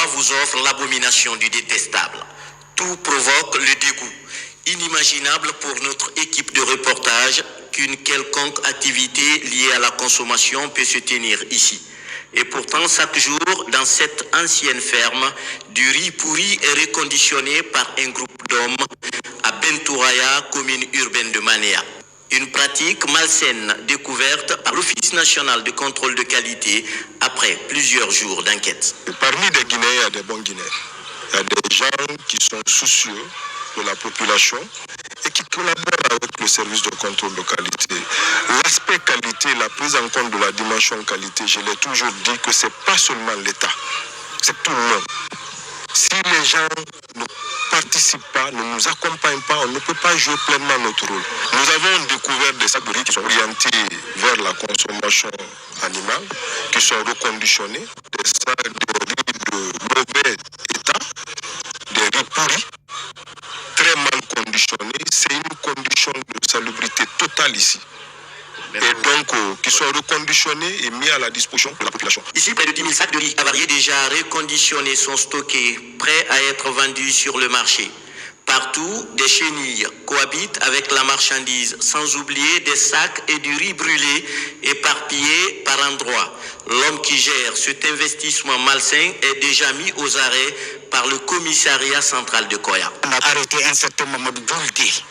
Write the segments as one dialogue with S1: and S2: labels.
S1: vous offre l'abomination du détestable. Tout provoque le dégoût. Inimaginable pour notre équipe de reportage qu'une quelconque activité liée à la consommation peut se tenir ici. Et pourtant, chaque jour, dans cette ancienne ferme, du riz pourri est reconditionné par un groupe d'hommes à Bentouraya, commune urbaine de Manéa. Une pratique malsaine découverte par l'Office national de contrôle de qualité après plusieurs jours d'enquête.
S2: Parmi les Guinéens, il y a des bons Guinéens. Il y a des gens qui sont soucieux de la population et qui collaborent avec le service de contrôle de qualité. L'aspect qualité, la prise en compte de la dimension qualité, je l'ai toujours dit que ce n'est pas seulement l'État, c'est tout le monde. Si les gens ne participent pas, ne nous accompagnent pas, on ne peut pas jouer pleinement notre rôle. Nous avons découvert des sacs de riz qui sont orientés vers la consommation animale, qui sont reconditionnés, des sacs de riz de mauvais état, des riz pourris, très mal conditionnés. C'est une condition de salubrité totale ici. Et donc, qui sont reconditionnés et mis à la disposition de la population.
S1: Ici, près de 10 000 sacs de riz avariés déjà reconditionnés sont stockés, prêts à être vendus sur le marché. Partout, des chenilles cohabitent avec la marchandise, sans oublier des sacs et du riz brûlé éparpillés par endroits. L'homme qui gère cet investissement malsain est déjà mis aux arrêts par le commissariat central de Koya.
S3: On a arrêté un certain Mamadou Douldi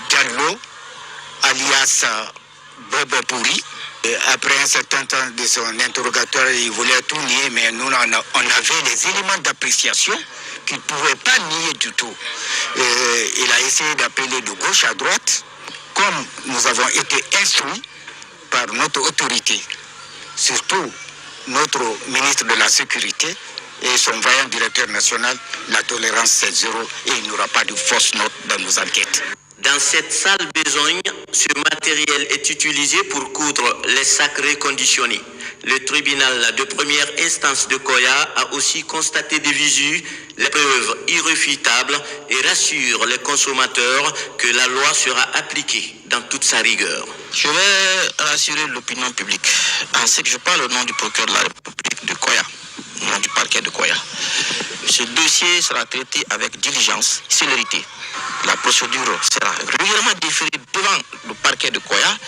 S3: Diallo, alias Bobo Pourri. Après un certain temps de son interrogatoire, il voulait tout nier, mais nous, on avait des éléments d'appréciation qu'il ne pouvait pas nier du tout. Il a essayé d'appeler de gauche à droite, comme nous avons été instruits par notre autorité, surtout notre ministre de la Sécurité et son vaillant directeur national, la tolérance c'est zéro et il n'y aura pas de fausses notes dans nos enquêtes.
S1: Dans cette sale besogne, ce matériel est utilisé pour coudre les sacs reconditionnés. Le tribunal de première instance de Koya a aussi constaté de visu les preuves irréfutables et rassure les consommateurs que la loi sera appliquée dans toute sa rigueur.
S4: Je vais rassurer l'opinion publique en ce que je parle au nom du procureur de la République de Koya, au nom du parquet de Koya. Ce dossier sera traité avec diligence, célérité. La procédure sera régulièrement déférée devant le parquet de Koya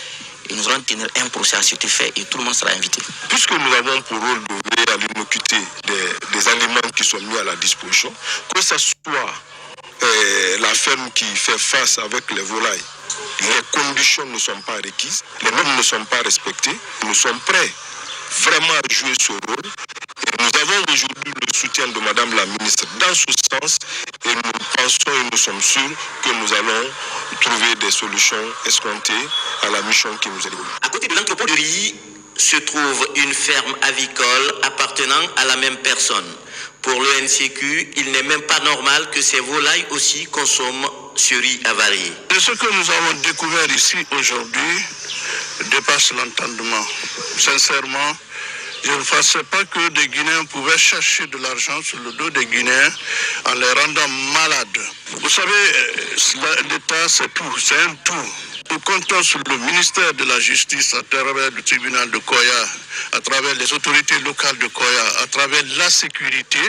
S4: et nous allons tenir un procès à cet effet et tout le monde sera invité.
S2: Puisque nous avons pour rôle de veiller à l'innocuité des aliments qui sont mis à la disposition, que ce soit la ferme qui fait face avec les volailles, les conditions ne sont pas requises, les normes ne sont pas respectées, nous sommes prêts vraiment à jouer ce rôle. Et nous avons aujourd'hui le soutien de Madame la ministre dans ce sens et nous pensons et nous sommes sûrs que nous allons trouver des solutions escomptées à la mission qui nous est donnée.
S1: À côté de l'entrepôt de riz se trouve une ferme avicole appartenant à la même personne. Pour le NCQ, il n'est même pas normal que ces volailles aussi consomment ce riz avarié.
S5: Et ce que nous avons découvert ici aujourd'hui dépasse l'entendement. Sincèrement, je ne pensais pas que des Guinéens pouvaient chercher de l'argent sur le dos des Guinéens en les rendant malades. Vous savez, l'État, c'est tout, c'est un tout. Nous comptons sur le ministère de la Justice à travers le tribunal de Koya, à travers les autorités locales de Koya, à travers la sécurité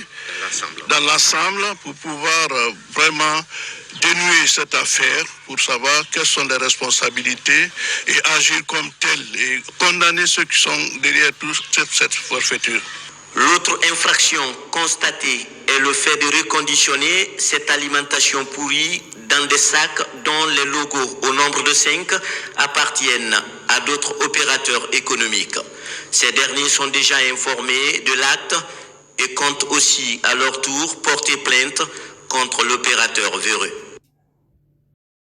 S5: dans l'ensemble pour pouvoir vraiment dénouer cette affaire pour savoir quelles sont les responsabilités et agir comme telles et condamner ceux qui sont derrière toute cette forfaiture.
S1: L'autre infraction constatée est le fait de reconditionner cette alimentation pourrie dans des sacs dont les logos, au nombre de 5, appartiennent à d'autres opérateurs économiques. Ces derniers sont déjà informés de l'acte et comptent aussi à leur tour porter plainte contre l'opérateur véreux.